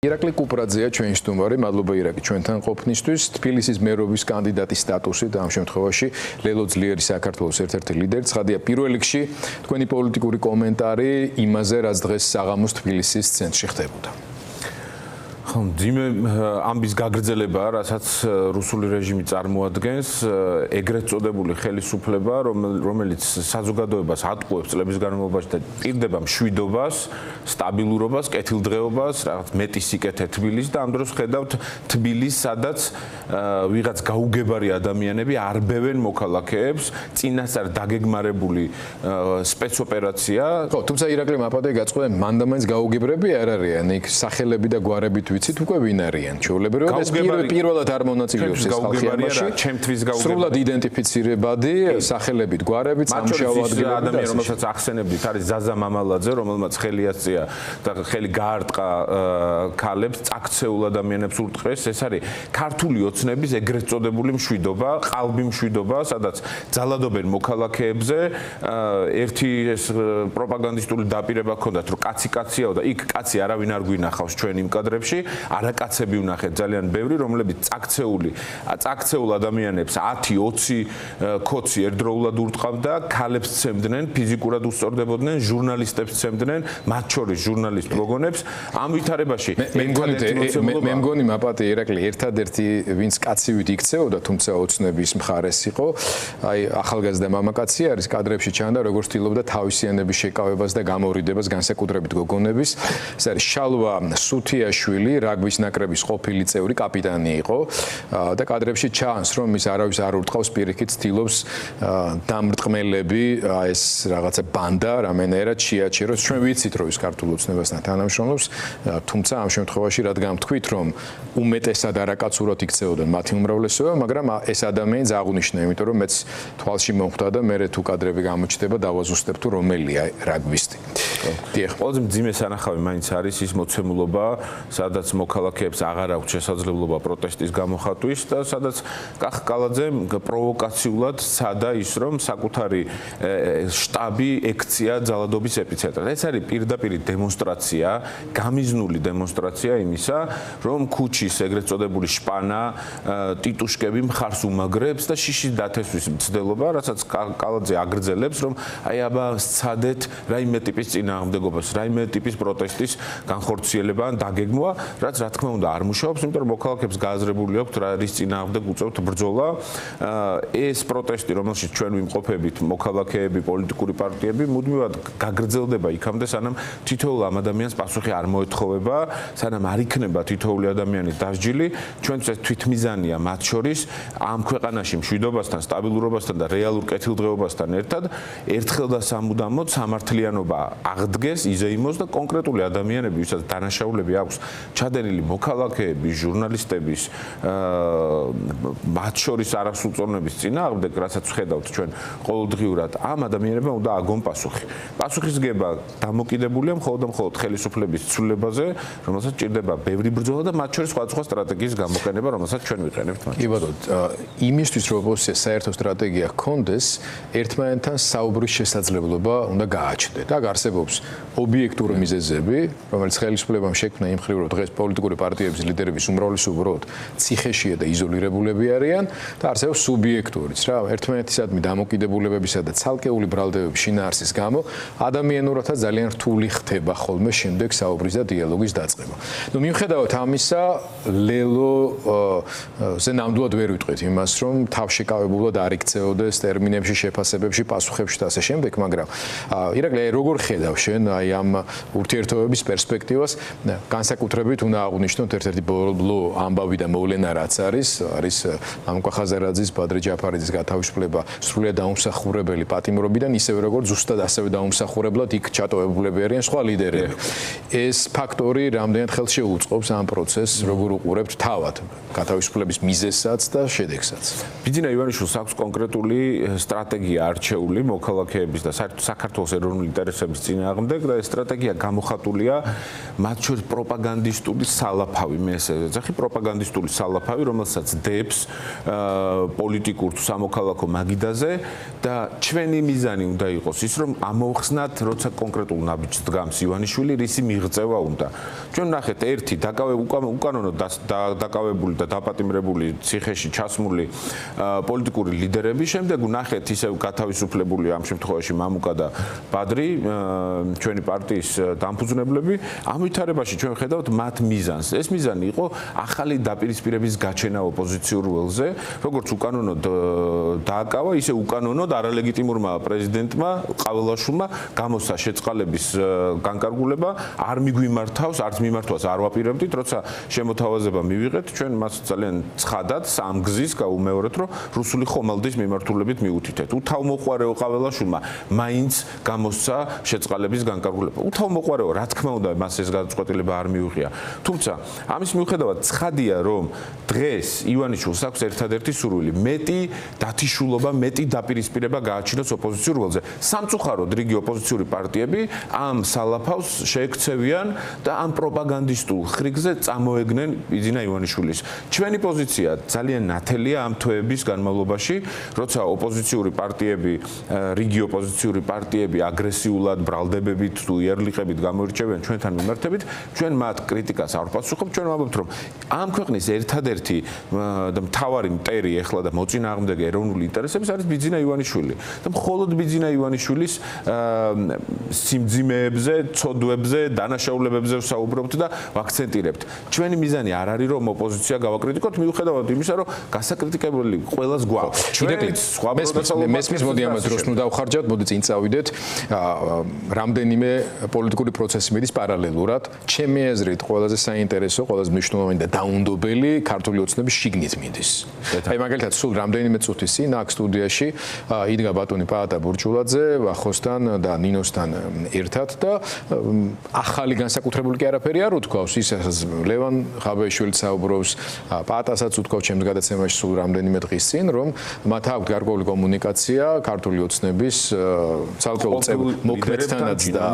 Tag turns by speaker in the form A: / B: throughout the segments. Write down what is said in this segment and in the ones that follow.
A: ირაკლი კუპრაძეა ჩვენი სტუმარი, მადლობა ირაკლი ჩვენთან ყოფნისთვის. თბილისის მერობის კანდიდატის სტატუსით ამ შემთხვევაში ლელო ძლიერი საქართველოს ერთ-ერთი ლიდერი. ცხადია, პირველ რიგში თქვენი პოლიტიკური კომენტარი იმაზე, რაც დღეს საღამოს თბილისის ცენტრში ხდებოდა.
B: ძიმე ამბის გაგრძელებაა, რასაც რუსული რეჟიმი წარმოადგენს, ეგრეთ წოდებული ხელისუფლება, რომელიც საზოგადოებას ატყუებს წლების განმავლობაში და პირდება მშვიდობას, სტაბილურობას, კეთილდღეობას, რაღაც მეტი სიკეთე თბილისს და ამ დროს ხედავთ თბილისს, სადაც ვიღაც გაუგებარი ადამიანები არბევენ მოქალაქეებს, წინასწარ დაგეგმარებული სპეცოპერაცია.
A: ხო, თუმცა ირაკლი მაპატე გაწყდა მანდამაინც გაუგებრები არ არიან, იქ სახელები და გვარებით ვიცით უკვე ვინ არიან ჩვეულებრივად ეს პირველად არ მონაწილეობს ეს ხალხი ამაში
B: ჩემთვის გაუგებარი
A: სრულად იდენტიფიცირებადი სახელებით გვარებით სამშაბათ ადგილები
B: ადამიანი რომელსაც ახსენებდით არის ზაზა მამალაძე რომელმაც ხელი ასწია და ხელი გაარტყა ქალებს წაქცეულ ადამიანებს ურტყეს ეს არის ქართული ოცნების ეგრეთ წოდებული მშვიდობა ყალბი მშვიდობა სადაც ძალადობენ მოქალაქეებზე ერთი ეს პროპაგანდისტული დაპირება ჰქონდათ რომ კაცი-კაციაო და იქ კაცი არავინ არ გვინახავს ჩვენ იმ კადრებში არაკაცები ვნახეთ ძალიან ბევრი რომლებიც წაქცეულ ადამიანებს 10-20 ქოცი ერთდროულად ურტყავდა ქალებს ცემდნენ ფიზიკურად უსწორდებოდნენ ჟურნალისტებს ცემდნენ მათ შორის ჟურნალისტ გოგონებს ამ ვითარებაში
A: მე მგონი მაპატე ირაკლი ერთადერთი ვინც კაცივით იქცეოდა თუმცა ოცნების მხარეს იყო აი ახალგაზრდა მამაკაცი არის კადრებში ჩანდა როგორც ცდილობდა თავისიანების შეკავებას და გამორიდებას განსაკუთრებით გოგონების ეს არის შალვა სუთიაშვილი რაგბის ნაკრების ყოფილი წევრი კაპიტანი იყო და კადრებში ჩანს რომ ის არავის არ ურტყავს პირიქით ცდილობს დამრტყმელები ეს რაღაცა ბანდა რამენერად შეაჩეროს ჩვენ ვიცით რომ ის ქართულ ოცნებასთან თანამშრომლობს თუმცა ამ შემთხვევაში რადგან თქვით რომ უმეტესად არაკაცურად იქცეოდნენ მათი უმრავლესობა მაგრამ ეს ადამიანს აღნიშნა იმიტომ რომ მეც თვალში მომხვდა და მე თუ კადრები გამოჩნდება დავაზუსტებ თუ რომელია რაგბისტი დიახ
B: ყველაზე მძიმე სანახავი მაინც არის ის მოცემულობა სადაც მოქალაქეებს აღარ აქვს შესაძლებლობა პროტესტის გამოხატვის და სადაც კახკალაძემ პროვოკაციულად სცადა ის რომ საკუთარი შტაბი ექცია ძალადობის ეპიცენტრად. ეს არის პირდაპირ დემონსტრაცია, გამიზნული დემონსტრაცია იმისა, რომ ქუჩის ეგრეთ წოდებული შპანა, ტიტუშკები მხარს უმაგრებს და შიშის დათესვის მცდელობა, რასაც კალაძე აგრძელებს, რომ აი აბა სცადეთ რაიმე ტიპის წინააღმდეგობას, რაიმე ტიპის პროტესტის განხორციელება ან დაგეგმვა, რაც რა თქმა უნდა არ მუშაობს, იმიტომ რომ მოქალაქეებს გააზრებული აქვთ რა რის წინააღმდეგ უწევთ ბრძოლა. ეს პროტესტი, რომელშიც ჩვენ ვიმყოფებით, მოქალაქეები, პოლიტიკური პარტიები, მუდმივად გაგრძელდება იქამდე, სანამ თითოეულ ამ ადამიანს პასუხი არ მოეთხოვება, სანამ არ იქნება თითოეული ადამიანი დასჯილი, ჩვენთვის თვითმიზანია მათ შორის ამ ქვეყანაში მშვიდობასთან, სტაბილურობასთან და რეალურ კეთილდღეობასთან ერთად ერთხელ და სამუდამოდ სამართლიანობა აღდგეს, იზეიმოს და კონკრეტული ადამიანები, ვისაც დანაშაულები აქვს ჩადენილი მოქალაქეების, ჟურნალისტების, მათ შორის არასრულწლოვნების წინააღმდეგ, რასაც ვხედავთ ჩვენ ყოველდღიურად, ამ ადამიანებმა უნდა აგონ პასუხი. პასუხისგება დამოკიდებულია მხოლოდ და მხოლოდ ხელისუფლების ცვლილებაზე, რომელსაც ჭირდება ბევრი ბრძოლა და მათ შორის სხვადასხვა სტრატეგიის გამოყენება, რომელსაც ჩვენ ვიყენებთ.
A: კი ბატონო, იმისთვის რომ ოპოზიცია საერთო სტრატეგია ჰქონდეს, ერთმანეთთან საუბრის შესაძლებლობა უნდა გააჩნდეს. და არსებობს ობიექტური მიზეზები, რომელიც ხელისუფლებამ შექმნა იმ მხრივ, რომ დღეს პოლიტიკური პარტიების ლიდერების უმრავლესობა უბრალოდ ციხეშია და იზოლირებულები არიან და არსებობს სუბიექტურიც რა, ერთმანეთისადმი დამოკიდებულებებისა და ცალკეული ბრალდებების შინაარსის გამო ადამიანურადაც ძალიან რთული ხდება ხოლმე შემდეგ საუბრის და დიალოგის დაწყება. ნუ მიუხედავად ამისა, ლელოზე ნამდვილად ვერ ვიტყვით იმას, რომ თავშეკავებულად არ იქცეოდეს ტერმინებში, შეფასებებში, პასუხებში და ასე შემდეგ, მაგრამ ირაკლი, როგორ ხედავ შენ აი ამ ურთიერთობების პერსპექტივას, განსაკუთრებით უნდა აღვნიშნოთ ერთ-ერთი ბოლო ამბავი და მოვლენა რაც არის ამკა ხაზარაძის, ბადრე ჯაფარიძის გათავისუფლება სრულიად დაუმსახურებელი პატიმრობიდან, ისევე როგორც ზუსტად ასევე დაუმსახურებლად იქ ჩატოვებულები არიან სხვა ლიდერები. ეს ფაქტორი რამდენად ხელს შეუწყობს ამ პროცესს, როგორ უყურებთ თავად გათავისუფლების მიზეზსაც და შედეგსაც.
B: ბიძინა ივანიშვილს აქვს კონკრეტული სტრატეგია არჩეული მოქალაქეების და საერთოდ საქართველოს ეროვნული ინტერესების წინააღმდეგ წინააღმდეგ და ეს სტრატეგია გამოხატულია მათ შორის პროპაგანდისტული სალაფავი, მე ესე ვეძახი, პროპაგანდისტული სალაფავი, რომელსაც დებს პოლიტიკურ თუ სამოქალაქო მაგიდაზე და ჩვენი მიზანი უნდა იყოს ის, რომ ამოვხსნათ, როცა კონკრეტულ ნაბიჯს დგამს ივანიშვილი, რისი მიღწევა უნდა. ჩვენ ნახეთ ერთი უკანონო დაკავებული და დაპატიმრებული ციხეში ჩასმული პოლიტიკური ლიდერები, შემდეგ ნახეთ ისევ გათავისუფლებული ამ შემთხვევაში მამუკა და ბადრი, ჩვენი პარტიის დამფუძნებლები, ამ ვითარებაში ჩვენ ხედავთ მათ მიზანს. ეს მიზანი იყო ახალი დაპირისპირების გაჩენა ოპოზიციურ ველზე, როგორც უკანონოდ დააკავა, ისე უკანონოდ არალეგიტიმურმა პრეზიდენტმა ყაველაშვილმა გამოსცა შეწყალების განკარგულება, არ მიგვიმართავს, არც მიმართვას არ ვაპირებდით, როცა შემოთავაზება მივიღეთ, ჩვენ მას ძალიან ცხადად სამ გზის გაუმეორეთ, რომ რუსული ხომალდის მიმართულებით მიუთითეთ. უთავმოყვარეო ყაველაშვილმა მაინც გამოსცა შეწყალების განკარგულება. უთავმოყვარეო, რა თქმა უნდა, მას ეს გადაწყვეტილება არ მიუღია. თუმცა, ამის მიუხედავად ცხადია, რომ დღეს ივანიშვილს აქვს ერთადერთი სურვილი, მეტი დათიშულობა, მეტი დაპირისპირება გააჩინოს ოპოზიციურ ველზე. სამწუხაროდ რიგი ოპოზიციური პარტიები ამ სალაფავს შეექცევიან და ამ პროპაგანდისტულ ხრიგზე წამოეგნენ ბიძინა ივანიშვილის. ჩვენი პოზიცია ძალიან ნათელია ამ თვეების განმავლობაში, როცა ოპოზიციური პარტიები, რიგი ოპოზიციური პარტიები აგრესიულად, ბრალდებებით თუ იარლიყებით გამოირჩევიან ჩვენთან მიმართებით, ჩვენ მათ კრიტიკას არ ვპასუხობთ, ჩვენ ვამბობთ, რომ ამ ქვეყნის ერთადერთი და მთავარი მტერი ახლა და მოწინააღმდეგე ეროვნული ინტერესების არის ბიძინა ივანიშვილი. და მხოლოდ ბიძინა ივანიშვილის სიმძიმეებზე, ცოდვებზე, დანაშაულებებზე ვსაუბრობთ და ვაქცენტირებთ. ჩვენი მიზანი არ არის რომ ოპოზიცია გავაკრიტიკოთ, მიუხედავად იმისა, რომ გასაკრიტიკებელი ყველას გვაქვს. ჩვენ სხვა
A: მესმის მოდი ამას დროს ნუ დავხარჯავთ, მოდი წინ წავიდეთ. რამდენიმე პოლიტიკური პროცესი მიდის პარალელურად. ჩემი აზრით ყველაზე საინტერესო, ყველაზე მნიშვნელოვანი და დაუნდობელი ქართული ოცნების შიგნით მიდის. აი მაგალითად, სულ რამდენიმე წუთის წინ აქ სტუდიაში იდგა ბატონი პაატა ბურჭულაძე, ვახოსთან და ნინოსთან ერთად და ახალი განსაკუთრებული კი არაფერი არ უთქვავს, ისაც ლევან ხაბეიშვილი საუბრობს, პაატასაც უთქვავს ჩემს გადაცემაში სულ რამდენიმე დღის წინ, რომ მათ აქვს გარკვეული კომუნიკაცია ქართული ოცნების ცალკეულ მოქმედთანაც და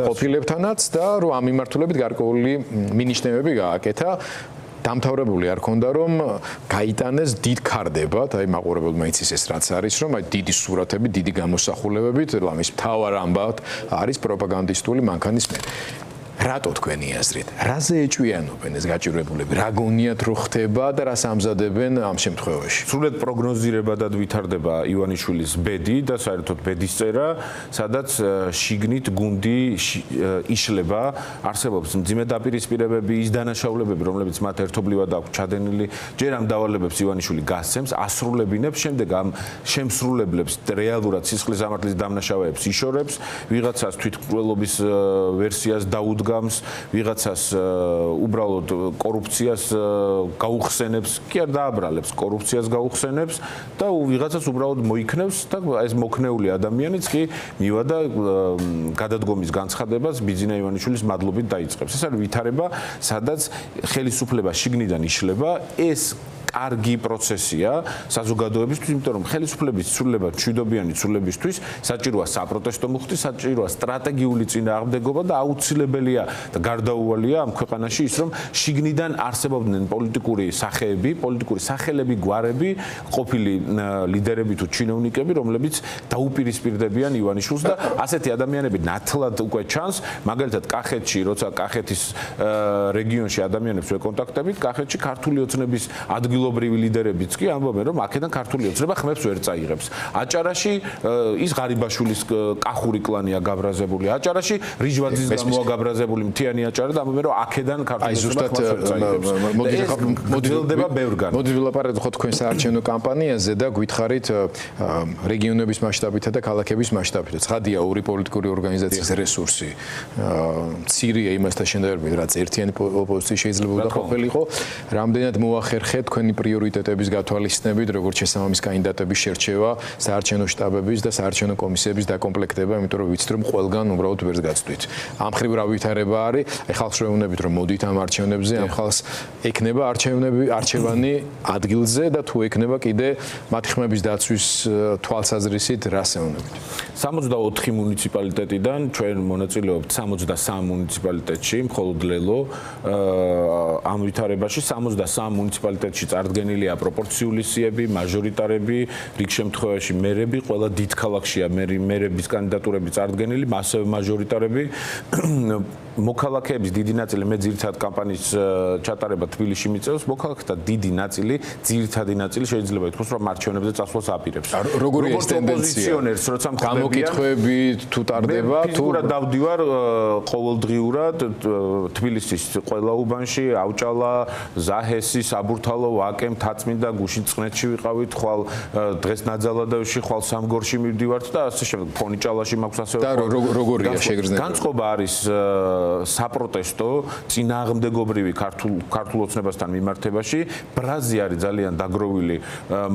A: ყოფილებთანაც და რომ ამ მიმართულებით გარკვეული მინიშნებები გააკეთა. დამთავრებული არ ქონდა რომ გაიტანეს დიდ ქარდებად, აი მაყურებელმა იცის ეს რაც არის, რომ აი დიდი სურათები, დიდი გამოსახულებებით, ამის მთავარ ამბავად არის პროპაგანდისტული მანქანის მე. რატო თქვენი აზრით? რაზე ეჭვიანობენ ეს გაჭირვებულები? რა გონიათ რო ხდება და რას ამზადებენ ამ შემთხვევაში?
B: სრულად პროგნოზირებადად ვითარდება ივანიშვილის ბედი და საერთოდ ბედის წერა, სადაც შიგნით გუნდი იშლება, არსებობს მძიმე დაპირისპირებები, ის დანაშაულებები, რომლებიც მათ ერთობლივად აქვს ჩადენილი, ჯერ ამ დავალებებს ივანიშვილი გასცემს, ასრულებინებს, შემდეგ ამ შემსრულებლებს რეალურად სისხლის სამართლის დამნაშავეებს იშორებს, ვიღაცას თვითმკვლელობის ვერსიას დაუდგამს, ვიღაცას უბრალოდ კორუფციას გაუხსენებს, კი არ დააბრალებს, კორუფციას გაუხსენებს და ვიღაცას უბრალოდ მოიქნევს და ეს მოქნეული ადამიანიც კი მივა და გადადგომის განცხადებას ბიძინა ივანიშვილის მადლობით დაიწყებს. ეს არის ვითარება, სადაც ხელისუფლება შიგნიდან იშლება, ეს კარგი პროცესია საზოგადოებისთვის, იმიტომ რომ ხელისუფლების ცვლილება მშვიდობიანი ცვლილებისთვის საჭიროა საპროტესტო მუხტი, საჭიროა სტრატეგიული წინააღმდეგობა და აუცილებელია და გარდაუვალია ამ ქვეყანაში ის, რომ შიგნიდან არსებობდნენ პოლიტიკური სახეები, პოლიტიკური სახელები, გვარები, ყოფილი ლიდერები თუ ჩინოვნიკები, რომლებიც დაუპირისპირდებიან ივანიშვილს და ასეთი ადამიანები ნათლად უკვე ჩანს, მაგალითად კახეთში, როცა კახეთის რეგიონში ადამიანებს ვეკონტაქტებით, კახეთში ქართული ოცნების ადგილობრივი ლიდერებიც კი ამბობენ, რომ აქედან ქართული ოცნება ხმებს ვერ წაიღებს. აჭარაში ის ღარიბაშვილის კახური კლანია გაბრაზებული, აჭარაში რიჟვაძის გამოა გაბრაზებული მთიანი აჭარა და ამბობენ, რომ აქედან ქართული ოცნება ხმებს ვერ წაიღებს. მოდიდება ბევრგან.
A: მოდი ვილაპარაკოთ ხო თქვენ საარჩევნო კამპანიაზე და გითხარით რეგიონების მასშტაბითა და ქალაქების მასშტაბით. ცხადია ორი პოლიტიკური ორგანიზაციის რესურსი მცირეა იმასთან შედარებით, რაც ერთიანი ოპოზიცია შეიძლება უნდა ყოფილიყო. რამდენად მოახერხეთ თქვენი პრიორიტეტების გათვალისწინებით, როგორც შესაბამის კანდიდატების შერჩევა, საარჩევნო შტაბების და საარჩევნო კომისიების დაკომპლექტება, იმიტომ რომ ვიცით რომ ყველგან უბრალოდ ვერს გაწვდით. ამ ხრივ რა ვითარება არის, ხალხს შეეუნებით რომ მოდით ამ არჩევნებზე, ამ ხალხს ექნება არჩევანი ადგილზე და თუ ექნება კიდე მათი ხმების დაცვის თვალსაზრისით რას ეუნებით.
B: 64 მუნიციპალიტეტიდან ჩვენ მონაწილეობთ 63 მუნიციპალიტეტში, მხოლოდ ლელო ამ ვითარებაში 63 მუნიციპალიტეტში წარდგენილია პროპორციული სიები, მაჟორიტარები, რიგ შემთხვევაში მერები, ყველა დიდ ქალაქშია მერების კანდიდატურები წარდგენილი, ასევე მაჟორიტარები. მოქალაქეების დიდი ნაწილი მე ძირითადად კამპანიის ჩატარება თბილისში მიწევს, მოქალაქეთა დიდი ნაწილი, ძირითადი ნაწილი შეიძლება ითქვას, რომ არჩევნებზე წასვლას აპირებს.
A: როგორია ეს ტენდენცია?
B: როცა
A: გამოკითხვები თუ ტარდება, თუ
B: ფიგურად დავდივარ ყოველდღიურად თბილისის ყველა უბანში, ავჭალა, ზაჰესი, საბურთალო, ვაკე, მთაწმინდა, გუშინწყნეთში ვიყავით, ხვალ დღეს ნაძალადევში, ხვალ სამგორში მივდივართ და ასე შემდეგ. ფონიჭალაში მაქვს ასევე.
A: და როგორია შეგრძნება?
B: განწყობა არის საპროტესტო წინააღმდეგობრივი ქართულ ოცნებასთან მიმართებაში. ბრაზი არის ძალიან დაგროვილი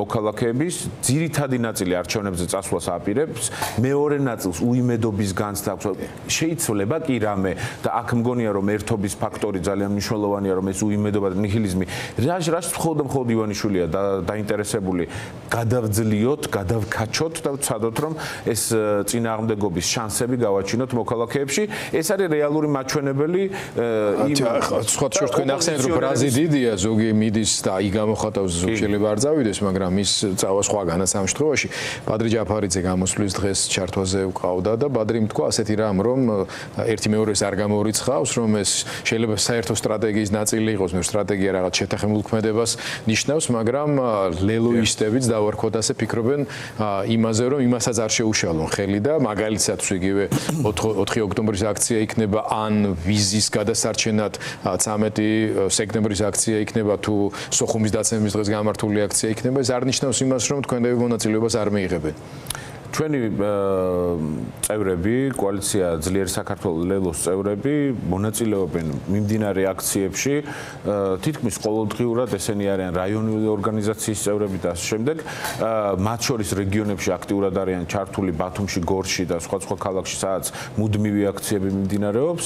B: მოქალაქეების, ძირითადი ნაწილი არჩევნებზე წასვლას აპირებს, მეორე ნაწილს უიმედობის განცდა აქვს. შეიძლება კი რამე და აქ მგონია რომ ერთობის ფაქტორი ძალიან მნიშვნელოვანია, რომ ეს უიმედობა და ნიჰილიზმი რაშ მხოლოდ ივანიშვილია დაინტერესებული გადავძლიოთ, გადავქაჩოთ და ვცადოთ რომ ეს წინააღმდეგობის შანსები გავაჩინოთ მოქალაქეებში. ეს არის რეალური მაჩვენებელი
A: სხვა შორს თქვენ ახსენეთ რომ ბრაზი დიდია, ზოგი მიდის და აი გამოხატავს, ზოგი შეიძლება არ წავიდეს, მაგრამ ის წავა სხვაგანაც ამ შემთხვევაში. ბადრი ჯაფარიძე გამოსვლის დღეს ჩართვაზე ვყავდა და ბადრიმ თქვა ასეთი რამ, რომ ერთი მეორეს არ გამორიცხავს, რომ ეს შეიძლება საერთო სტრატეგიის ნაწილი იყოს, მე სტრატეგია რაღაც შეთანხმებულ ქმედებას ნიშნავს, მაგრამ ლელოისტებიც დავარქვათ ასე ფიქრობენ იმაზე, რომ იმასაც არ შეუშალონ ხელი და მაგალითად იგივე 4 ოქტომბრის აქცია იქნება ან ვიზის გადასარჩენად 13 სექტემბრის აქცია იქნება თუ სოხუმის დაცემის დღეს გამართული აქცია იქნება, ეს არ ნიშნავს იმას, რომ თქვენები მონაწილეობას არ მიიღებენ.
B: ჩვენი წევრები, კოალიცია ძლიერი საქართველოს ლელოს წევრები მონაწილეობენ მიმდინარე აქციებში, თითქმის ყოველდღიურად ესენი არიან რაიონული ორგანიზაციის წევრები და ასე შემდეგ. მათ შორის რეგიონებში აქტიურად არიან ჩართული ბათუმში, გორში და სხვა ქალაქში, სადაც მუდმივი აქციები მიმდინარეობს.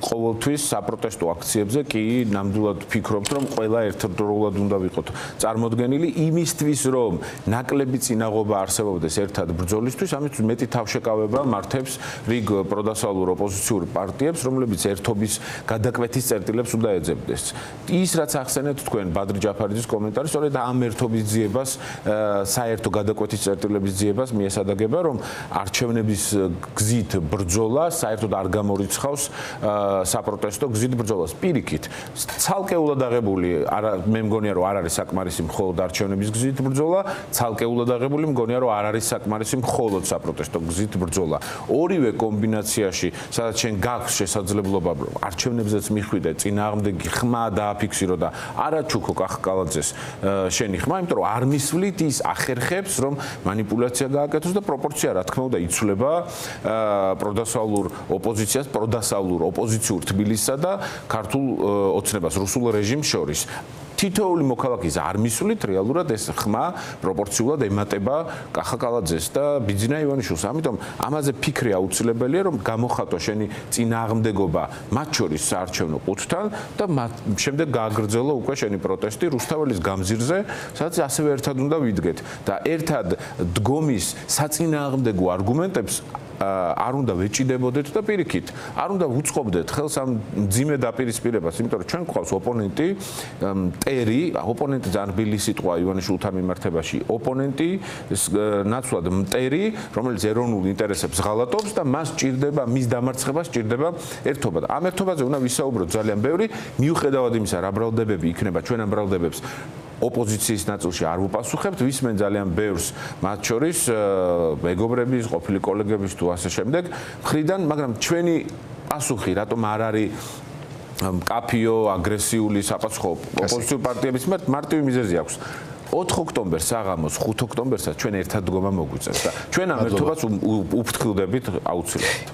B: ყოველთვის საპროტესტო აქციებზე კი ნამდვილად ვფიქრობთ, რომ ყველა ერთდროულად უნდა ვიყოთ წარმოდგენილი იმისთვის, რომ ნაკლები წინაღობა არსებობს ერთად ბრძოლისთვის, ამისთვის მეტი თავშეკავება მართებს რიგ პროდასალურ ოპოზიციურ პარტიებს, რომლებიც ერთობის გადაკვეთის წერტილებს უნდა ეძებდეს. ის რაც ახსენეთ თქვენ ბადრი ჯაფარიძის კომენტარი, სწორედ ამ ერთობის ძიებას, საერთო გადაკვეთის წერტილების ძიებას მიესადაგება, რომ არჩევნების გზით ბრძოლა საერთოდ არ გამორიცხავს საპროტესტო გზით ბრძოლას. პირიქით, ცალკეულად აღებული, მე მგონია რომ არ არის საკმარისი მხოლოდ არჩევნების გზით ბრძოლა, ცალკეულად აღებული მგონია რომ არ არის საკმარისი მხოლოდ საპროტესტო გზით ბრძოლა. ორივე კომბინაციაში, სადაც შენ გაქვს შესაძლებლობა არჩევნებზეც მიხვიდე, წინააღმდეგი ხმა დააფიქსირო და არა ჩუქო კახკალაძეს შენი ხმა, იმიტომ რომ არ მისვლით ის ახერხებს, რომ манипуляция გააკეთოს და პროპორცია რა თქმა უნდა იცვლება პროდასალურ ოპოზიციას, პროდასალურ ოპოზიციურ თბილისსა და ქართულ ოცნებას, რუსულ რეჟიმს შორის. თითოეული მოქალაქის არ მისვლით რეალურად ეს ხმა პროპორციულად ემატება კახაკალაძეს და ბიძინა ივანიშვილს. ამიტომ ამაზე ფიქრი აუცილებელია, რომ გამოხატო შენი წინააღმდეგობა მათ შორის საარჩევნო ყუთთან და შემდეგ გააგრძელო უკვე შენი პროტესტი რუსთაველის გამზირზე, სადაც ასევე ერთად უნდა ვიდგეთ და ერთად დგომის საწინააღმდეგო არგუმენტებს არ უნდა ვეჭიდებოდეთ და პირიქით, არ უნდა ვუწყობდეთ ხელს ამ ძიმე დაპირისპირებას, იმიტომ რომ ჩვენ გვყავს ოპონენტი, მტერი, ოპონენტი ძალიან რბილი სიტყვა ივანიშვილთან მიმართებაში, ოპონენტი ნაცვლად მტერი, რომელიც ეროვნულ ინტერესებს ღალატობს და მას ჭირდება, მის დამარცხებას ჭირდება ერთობა. ამ ერთობაზე უნდა ვისაუბროთ ძალიან ბევრი, მიუხედავად იმისა, რა ბრალდებები იქნება ჩვენ ამ ბრალდებებს ოპოზიციის ნაწილში არ ვუპასუხებთ, ვისმენ ძალიან ბევრს, მათ შორის მეგობრების, ყოფილი კოლეგების თუ ასე შემდეგ, მხრიდან, მაგრამ ჩვენი პასუხი რატომ არ არის კაფიო, აგრესიული საპასუხო ოპოზიციურ პარტიების მიმართ მარტივი მიზეზი აქვს. 4 ოქტომბერს საღამოს 5 ოქტომბერსაც ჩვენ ერთად დგომა მოგვიწევს და ჩვენ ამ ერთობას უფრთხილდებით აუცილებლად.